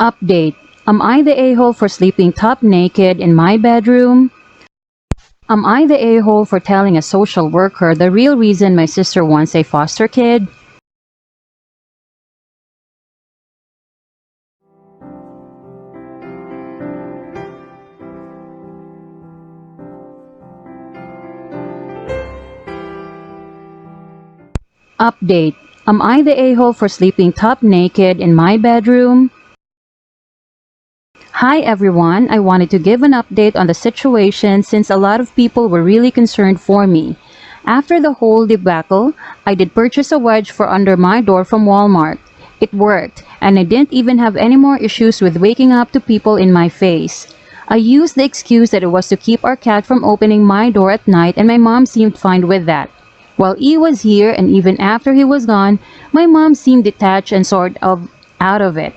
Update. Am I the a-hole for sleeping top naked in my bedroom? Am I the a-hole for telling a social worker the real reason my sister wants a foster kid? Update. Am I the a-hole for sleeping top naked in my bedroom? Hi everyone, I wanted to give an update on the situation since a lot of people were really concerned for me. After the whole debacle, I did purchase a wedge for under my door from Walmart. It worked, and I didn't even have any more issues with waking up to people in my face. I used the excuse that it was to keep our cat from opening my door at night, and my mom seemed fine with that. While E was here and even after he was gone, my mom seemed detached and sort of out of it.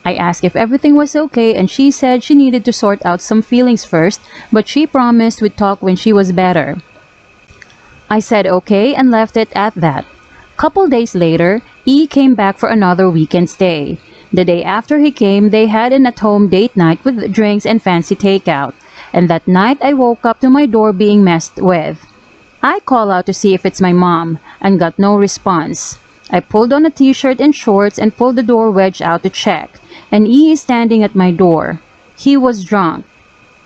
I asked if everything was okay and she said she needed to sort out some feelings first, but she promised we'd talk when she was better. I said okay and left it at that. Couple days later, E came back for another weekend stay. The day after he came, they had an at-home date night with drinks and fancy takeout. And that night I woke up to my door being messed with. I call out to see if it's my mom and got no response. I pulled on a t-shirt and shorts and pulled the door wedge out to check, and E is standing at my door. He was drunk,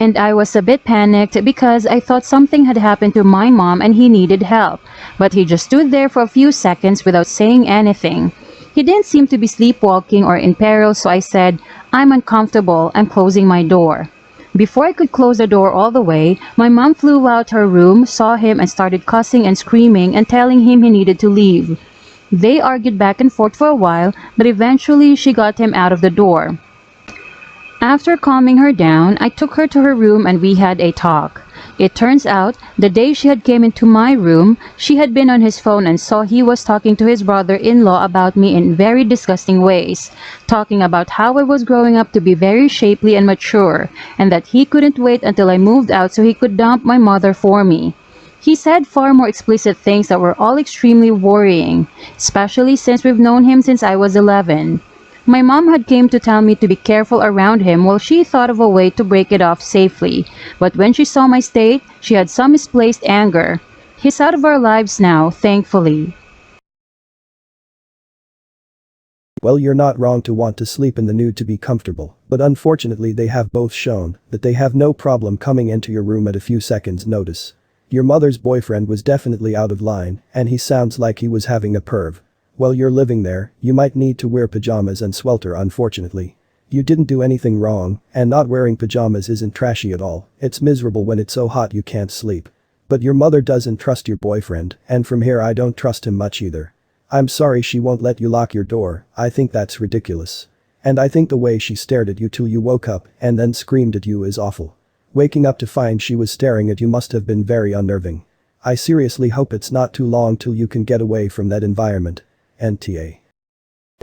and I was a bit panicked because I thought something had happened to my mom and he needed help, but he just stood there for a few seconds without saying anything. He didn't seem to be sleepwalking or in peril, so I said, "I'm uncomfortable, I'm closing my door." Before I could close the door all the way, my mom flew out her room, saw him and started cussing and screaming and telling him he needed to leave. They argued back and forth for a while, but eventually she got him out of the door. After calming her down, I took her to her room and we had a talk. It turns out, the day she had came into my room, she had been on his phone and saw he was talking to his brother-in-law about me in very disgusting ways, talking about how I was growing up to be very shapely and mature, and that he couldn't wait until I moved out so he could dump my mother for me. He said far more explicit things that were all extremely worrying, especially since we've known him since I was 11. My mom had came to tell me to be careful around him while she thought of a way to break it off safely, but when she saw my state, she had some misplaced anger. He's out of our lives now, thankfully. Well, you're not wrong to want to sleep in the nude to be comfortable, but unfortunately they have both shown that they have no problem coming into your room at a few seconds' notice. Your mother's boyfriend was definitely out of line, and he sounds like he was having a perv. While you're living there, you might need to wear pajamas and swelter unfortunately. You didn't do anything wrong, and not wearing pajamas isn't trashy at all, it's miserable when it's so hot you can't sleep. But your mother doesn't trust your boyfriend, and from here I don't trust him much either. I'm sorry she won't let you lock your door, I think that's ridiculous. And I think the way she stared at you till you woke up and then screamed at you is awful. Waking up to find she was staring at you must have been very unnerving. I seriously hope it's not too long till you can get away from that environment. NTA.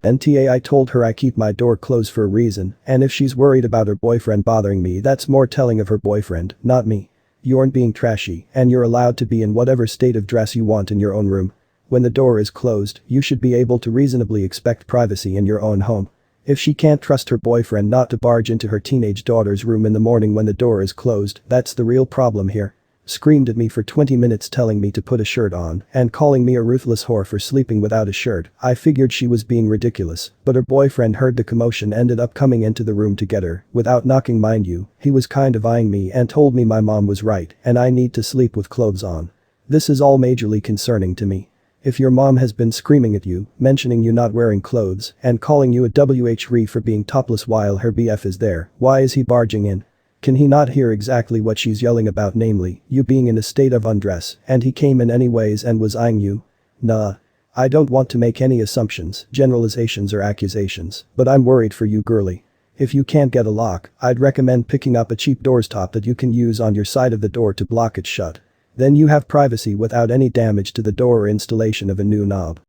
I told her I keep my door closed for a reason, and if she's worried about her boyfriend bothering me, that's more telling of her boyfriend, not me. You aren't being trashy, and you're allowed to be in whatever state of dress you want in your own room. When the door is closed, you should be able to reasonably expect privacy in your own home. If she can't trust her boyfriend not to barge into her teenage daughter's room in the morning when the door is closed, that's the real problem here. Screamed at me for 20 minutes telling me to put a shirt on and calling me a ruthless whore for sleeping without a shirt. I figured she was being ridiculous, but her boyfriend heard the commotion, ended up coming into the room to get her, without knocking mind you. He was kind of eyeing me and told me my mom was right and I need to sleep with clothes on. This is all majorly concerning to me. If your mom has been screaming at you, mentioning you not wearing clothes, and calling you a WHRE for being topless while her BF is there, why is he barging in? Can he not hear exactly what she's yelling about, namely, you being in a state of undress, and he came in anyways and was eyeing you? Nah. I don't want to make any assumptions, generalizations or accusations, but I'm worried for you, girly. If you can't get a lock, I'd recommend picking up a cheap doors top that you can use on your side of the door to block it shut. Then you have privacy without any damage to the door or installation of a new knob.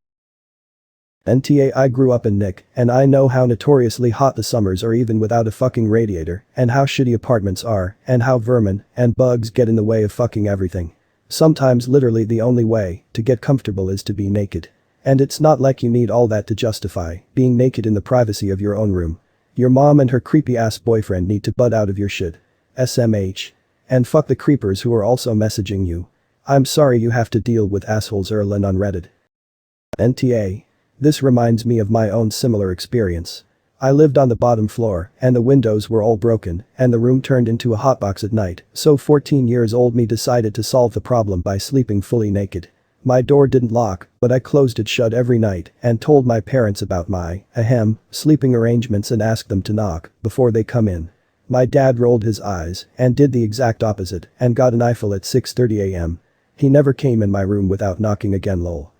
NTA. I grew up in Nick, and I know how notoriously hot the summers are even without a fucking radiator, and how shitty apartments are, and how vermin and bugs get in the way of fucking everything. Sometimes literally the only way to get comfortable is to be naked. And it's not like you need all that to justify being naked in the privacy of your own room. Your mom and her creepy ass boyfriend need to butt out of your shit. SMH. And fuck the creepers who are also messaging you. I'm sorry you have to deal with assholes Erlen on Reddit. NTA. This reminds me of my own similar experience. I lived on the bottom floor, and the windows were all broken, and the room turned into a hotbox at night, so 14 years old me decided to solve the problem by sleeping fully naked. My door didn't lock, but I closed it shut every night and told my parents about my, sleeping arrangements and asked them to knock before they come in. My dad rolled his eyes and did the exact opposite and got an eyeful at 6:30 a.m. He never came in my room without knocking again lol.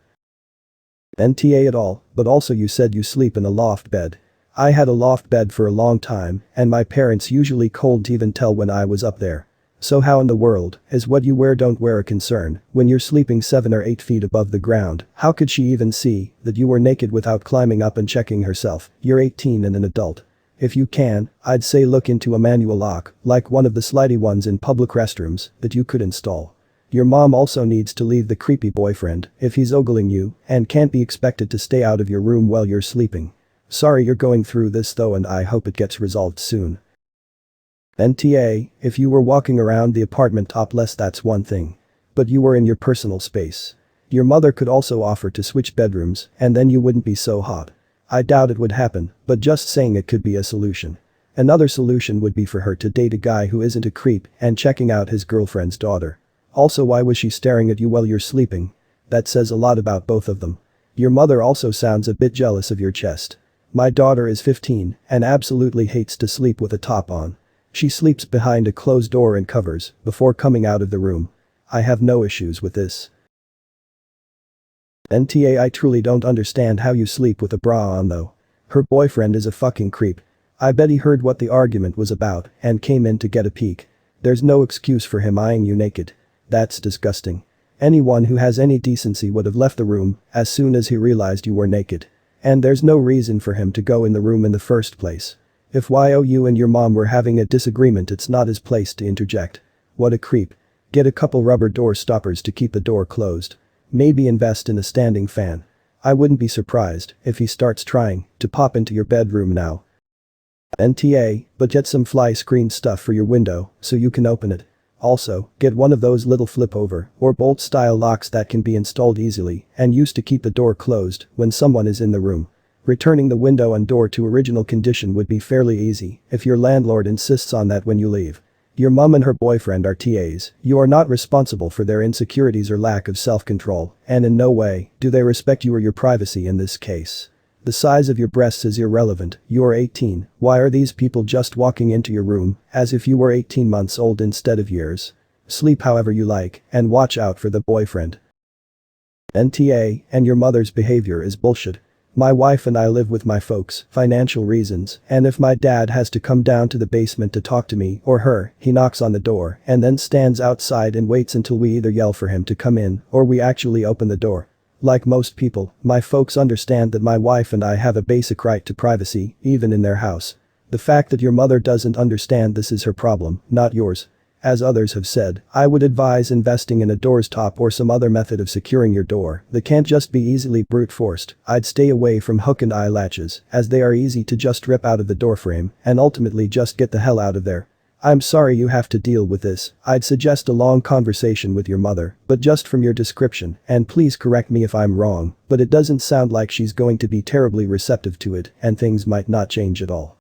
NTA at all, but also you said you sleep in a loft bed. I had a loft bed for a long time, and my parents usually couldn't even tell when I was up there. So how in the world is what you wear don't wear a concern when you're sleeping 7 or 8 feet above the ground? How could she even see that you were naked without climbing up and checking herself? You're 18 and an adult. If you can, I'd say look into a manual lock, like one of the slidey ones in public restrooms, that you could install. Your mom also needs to leave the creepy boyfriend if he's ogling you and can't be expected to stay out of your room while you're sleeping. Sorry you're going through this though, and I hope it gets resolved soon. NTA, if you were walking around the apartment topless that's one thing. But you were in your personal space. Your mother could also offer to switch bedrooms and then you wouldn't be so hot. I doubt it would happen, but just saying it could be a solution. Another solution would be for her to date a guy who isn't a creep and checking out his girlfriend's daughter. Also, why was she staring at you while you're sleeping? That says a lot about both of them. Your mother also sounds a bit jealous of your chest. My daughter is 15 and absolutely hates to sleep with a top on. She sleeps behind a closed door and covers before coming out of the room. I have no issues with this. NTA, I truly don't understand how you sleep with a bra on though. Her boyfriend is a fucking creep. I bet he heard what the argument was about and came in to get a peek. There's no excuse for him eyeing you naked. That's disgusting. Anyone who has any decency would have left the room as soon as he realized you were naked. And there's no reason for him to go in the room in the first place. If you and your mom were having a disagreement, it's not his place to interject. What a creep. Get a couple rubber door stoppers to keep the door closed. Maybe invest in a standing fan. I wouldn't be surprised if he starts trying to pop into your bedroom now. NTA, but get some fly screen stuff for your window so you can open it. Also, get one of those little flip over or bolt style locks that can be installed easily and used to keep the door closed when someone is in the room. Returning the window and door to original condition would be fairly easy if your landlord insists on that when you leave. Your mom and her boyfriend are TAs. You are not responsible for their insecurities or lack of self-control, and in no way do they respect you or your privacy in this case. The size of your breasts is irrelevant. You are 18. Why are these people just walking into your room as if you were 18 months old instead of years? Sleep however you like and watch out for the boyfriend. NTA, and your mother's behavior is bullshit. My wife and I live with my folks, financial reasons, and if my dad has to come down to the basement to talk to me or her, he knocks on the door and then stands outside and waits until we either yell for him to come in or we actually open the door. Like most people, my folks understand that my wife and I have a basic right to privacy, even in their house. The fact that your mother doesn't understand this is her problem, not yours. As others have said, I would advise investing in a door's top or some other method of securing your door that can't just be easily brute forced. I'd stay away from hook and eye latches, as they are easy to just rip out of the doorframe and ultimately just get the hell out of there. I'm sorry you have to deal with this. I'd suggest a long conversation with your mother, but just from your description, and please correct me if I'm wrong, but it doesn't sound like she's going to be terribly receptive to it and things might not change at all.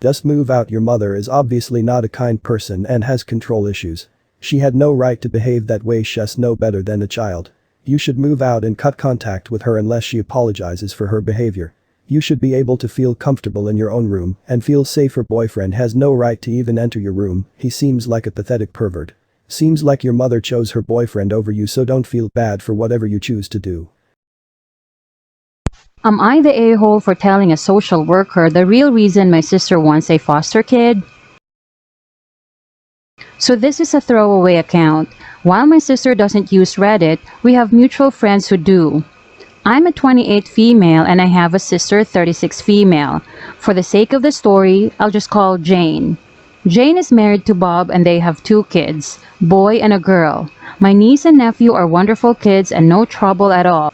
Just move out. Your mother is obviously not a kind person and has control issues. She had no right to behave that way. She's no better than a child. You should move out and cut contact with her unless she apologizes for her behavior. You should be able to feel comfortable in your own room and feel safe. Her boyfriend has no right to even enter your room. He seems like a pathetic pervert. Seems like your mother chose her boyfriend over you, so don't feel bad for whatever you choose to do. Am I the a-hole for telling a social worker the real reason my sister wants a foster kid? So this is a throwaway account. While my sister doesn't use Reddit, we have mutual friends who do. I'm a 28 female and I have a sister 36 female. For the sake of the story, I'll just call Jane. Jane is married to Bob and they have 2 kids, boy and a girl. My niece and nephew are wonderful kids and no trouble at all.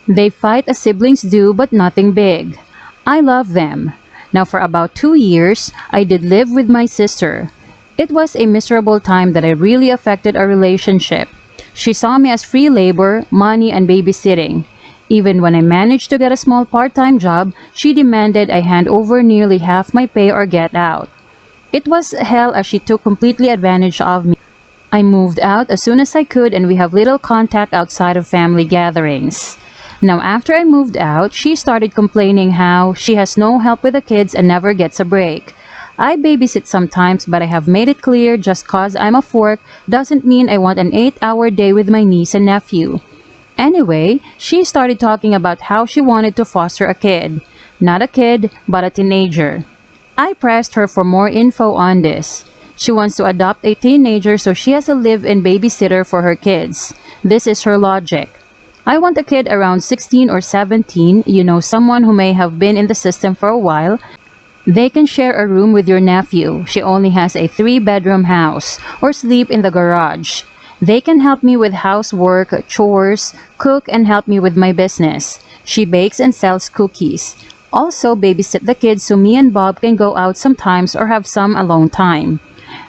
They fight as siblings do, but nothing big. I love them. Now, for about 2 years, I did live with my sister. It was a miserable time that I really affected our relationship. She saw me as free labor, money, and babysitting. Even when I managed to get a small part-time job, she demanded I hand over nearly half my pay or get out. It was hell as she took completely advantage of me. I moved out as soon as I could and we have little contact outside of family gatherings. Now after I moved out, she started complaining how she has no help with the kids and never gets a break. I babysit sometimes, but I have made it clear just cause I'm off work doesn't mean I want an 8-hour day with my niece and nephew. Anyway, she started talking about how she wanted to foster a kid. Not a kid, but a teenager. I pressed her for more info on this. She wants to adopt a teenager so she has a live-in babysitter for her kids. This is her logic. I want a kid around 16 or 17, someone who may have been in the system for a while. They can share a room with your nephew. She only has a 3-bedroom house, or sleep in the garage. They can help me with housework, chores, cook, and help me with my business. She bakes and sells cookies. Also babysit the kids so me and Bob can go out sometimes or have some alone time.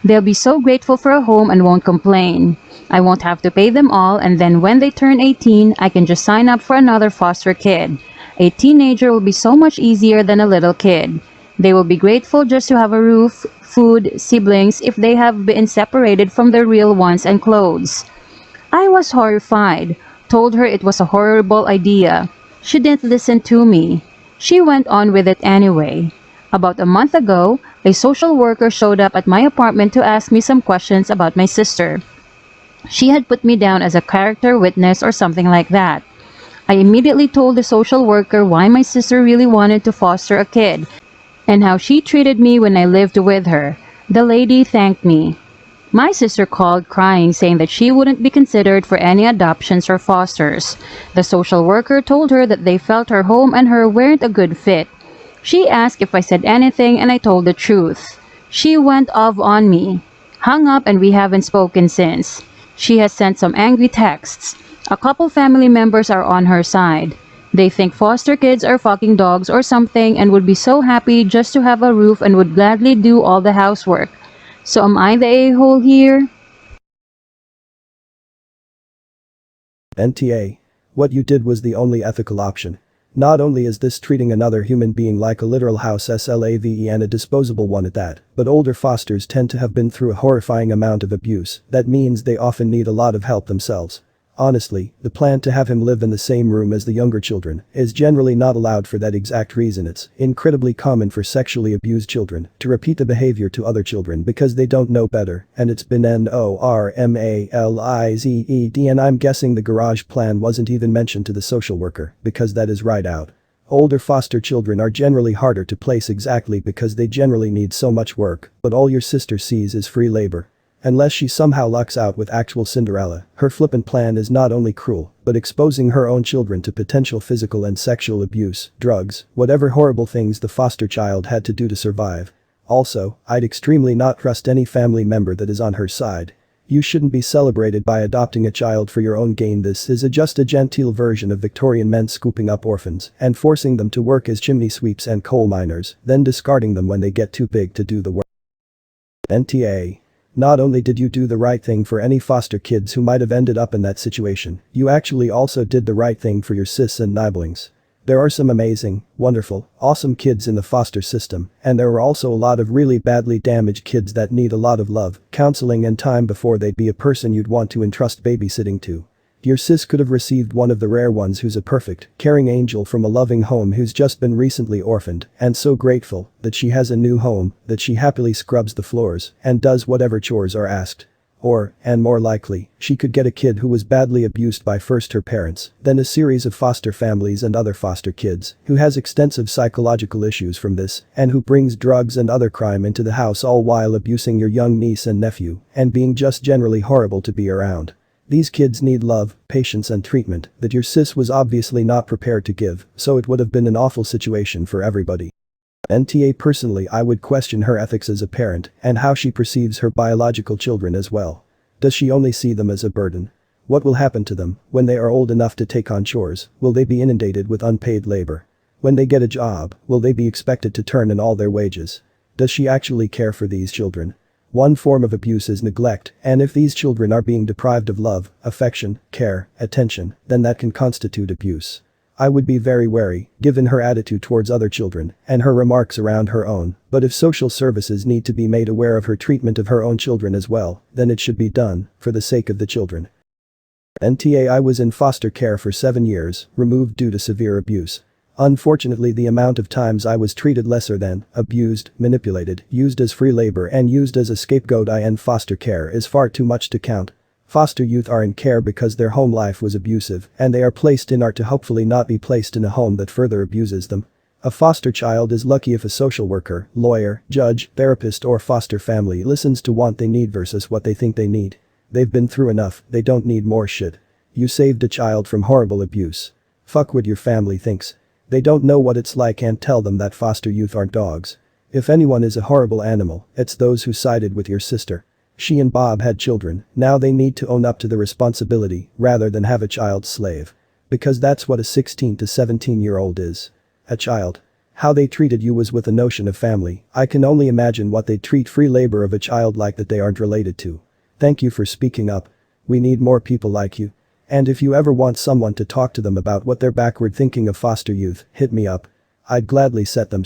They'll be so grateful for a home and won't complain. I won't have to pay them all, and then when they turn 18, I can just sign up for another foster kid. A teenager will be so much easier than a little kid. They will be grateful just to have a roof, food, siblings if they have been separated from their real ones and clothes. I was horrified, told her it was a horrible idea. She didn't listen to me. She went on with it anyway. About a month ago, a social worker showed up at my apartment to ask me some questions about my sister. She had put me down as a character witness or something like that. I immediately told the social worker why my sister really wanted to foster a kid and how she treated me when I lived with her. The lady thanked me. My sister called crying, saying that she wouldn't be considered for any adoptions or fosters. The social worker told her that they felt her home and her weren't a good fit. She asked if I said anything and I told the truth. She went off on me, hung up, and we haven't spoken since. She has sent some angry texts. A couple family members are on her side. They think foster kids are fucking dogs or something and would be so happy just to have a roof and would gladly do all the housework. So am I the a-hole here? NTA. What you did was the only ethical option. Not only is this treating another human being like a literal house slave and a disposable one at that, but older fosters tend to have been through a horrifying amount of abuse. That means they often need a lot of help themselves. Honestly, the plan to have him live in the same room as the younger children is generally not allowed for that exact reason. It's incredibly common for sexually abused children to repeat the behavior to other children because they don't know better, and it's been normalized, and I'm guessing the garage plan wasn't even mentioned to the social worker because that is right out. Older foster children are generally harder to place exactly because they generally need so much work, but all your sister sees is free labor. Unless she somehow lucks out with actual Cinderella, her flippant plan is not only cruel, but exposing her own children to potential physical and sexual abuse, drugs, whatever horrible things the foster child had to do to survive. Also, I'd extremely not trust any family member that is on her side. You shouldn't be celebrated by adopting a child for your own gain. This is just a genteel version of Victorian men scooping up orphans and forcing them to work as chimney sweeps and coal miners, then discarding them when they get too big to do the work. NTA. Not only did you do the right thing for any foster kids who might have ended up in that situation, you actually also did the right thing for your sis and nibblings. There are some amazing, wonderful, awesome kids in the foster system, and there are also a lot of really badly damaged kids that need a lot of love, counseling and time before they'd be a person you'd want to entrust babysitting to. Your sis could have received one of the rare ones who's a perfect, caring angel from a loving home who's just been recently orphaned and so grateful that she has a new home, that she happily scrubs the floors and does whatever chores are asked. Or, and more likely, she could get a kid who was badly abused by first her parents, then a series of foster families and other foster kids, who has extensive psychological issues from this, and who brings drugs and other crime into the house all while abusing your young niece and nephew, and being just generally horrible to be around. These kids need love, patience and treatment that your sis was obviously not prepared to give, so it would have been an awful situation for everybody. NTA. Personally, I would question her ethics as a parent and how she perceives her biological children as well. Does she only see them as a burden? What will happen to them when they are old enough to take on chores? Will they be inundated with unpaid labor? When they get a job, will they be expected to turn in all their wages? Does she actually care for these children? One form of abuse is neglect, and if these children are being deprived of love, affection, care, attention, then that can constitute abuse. I would be very wary, given her attitude towards other children and her remarks around her own, but if social services need to be made aware of her treatment of her own children as well, then it should be done, for the sake of the children. NTA I was in foster care for 7 years, removed due to severe abuse. Unfortunately, the amount of times I was treated lesser than, abused, manipulated, used as free labor and used as a scapegoat in foster care is far too much to count. Foster youth are in care because their home life was abusive and they are placed in to hopefully not be placed in a home that further abuses them. A foster child is lucky if a social worker, lawyer, judge, therapist or foster family listens to what they need versus what they think they need. They've been through enough, they don't need more shit. You saved a child from horrible abuse. Fuck what your family thinks. They don't know what it's like and tell them that foster youth aren't dogs. If anyone is a horrible animal, it's those who sided with your sister. She and Bob had children, now they need to own up to the responsibility rather than have a child slave. Because that's what a 16 to 17-year-old is. A child. How they treated you was with a notion of family. I can only imagine what they'd treat free labor of a child like that they aren't related to. Thank you for speaking up. We need more people like you. And if you ever want someone to talk to them about what they're backward thinking of foster youth, hit me up. I'd gladly set them.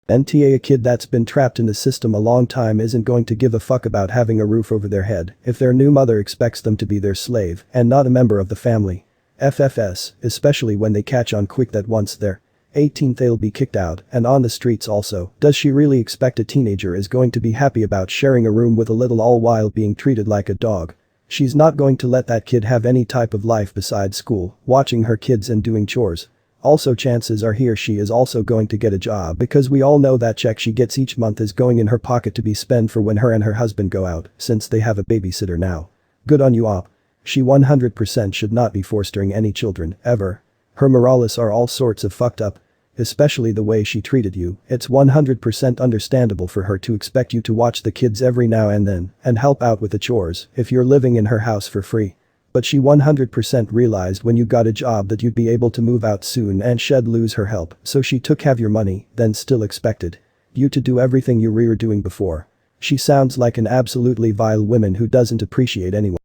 NTA a kid that's been trapped in the system a long time isn't going to give a fuck about having a roof over their head if their new mother expects them to be their slave and not a member of the family. FFS, especially when they catch on quick that once they're 18 they'll be kicked out and on the streets also. Does she really expect a teenager is going to be happy about sharing a room with a little all while being treated like a dog? She's not going to let that kid have any type of life besides school, watching her kids and doing chores. Also chances are he or she is also going to get a job because we all know that check she gets each month is going in her pocket to be spent for when her and her husband go out, since they have a babysitter now. Good on you op. She 100% should not be fostering any children, ever. Her morals are all sorts of fucked up. Especially the way she treated you, it's 100% understandable for her to expect you to watch the kids every now and then and help out with the chores if you're living in her house for free. But she 100% realized when you got a job that you'd be able to move out soon and she'd lose her help, so she took half your money, then still expected you to do everything you were doing before. She sounds like an absolutely vile woman who doesn't appreciate anyone.